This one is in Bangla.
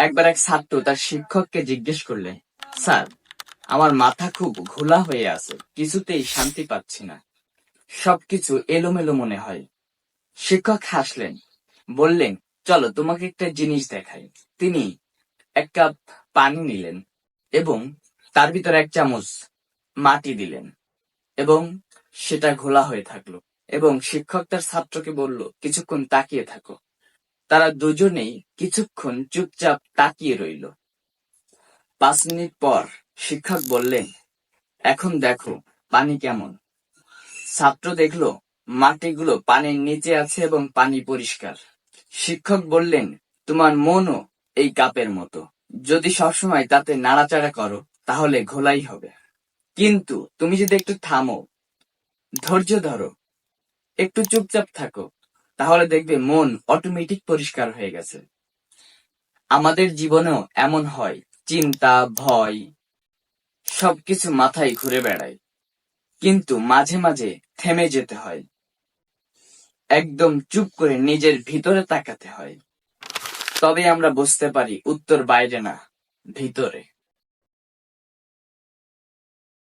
একবার এক ছাত্র তার শিক্ষককে জিজ্ঞেস করলেন, স্যার, আমার মাথা খুব ঘোলা হয়ে আছে, কিছুতেই শান্তি পাচ্ছি না, সবকিছু এলোমেলো মনে হয়। শিক্ষক হাসলেন, বললেন, চলো তোমাকে একটা জিনিস দেখাই। তিনি এক কাপ পানি নিলেন এবং তার ভিতরে এক চামচ মাটি দিলেন এবং সেটা ঘোলা হয়ে থাকলো। এবং শিক্ষক তার ছাত্রকে বলল, কিছুক্ষণ তাকিয়ে থাকো। তারা দুজনেই কিছুক্ষণ চুপচাপ তাকিয়ে রইল। 5 মিনিট পর শিক্ষক বললেন, এখন দেখো পানি কেমন। ছাত্র দেখলো মাটিগুলো পানির নিচে আছে এবং পানি পরিষ্কার। শিক্ষক বললেন, তোমার মনও এই কাপের মতো, যদি সবসময় তাতে নাড়াচাড়া করো তাহলে ঘোলাই হবে। কিন্তু তুমি যদি একটু থামো, ধৈর্য ধরো, একটু চুপচাপ থাকো, তাহলে দেখবে মন অটোমেটিক পরিষ্কার হয়ে গেছে। আমাদের জীবনেও এমন হয়, চিন্তা, ভয় সবকিছু মাথায় ঘুরে বেড়ায়, কিন্তু মাঝে মাঝে থেমে যেতে হয়, একদম চুপ করে নিজের ভিতরে তাকাতে হয়। তবে আমরা বুঝতে পারি উত্তর বাইরে না, ভিতরে।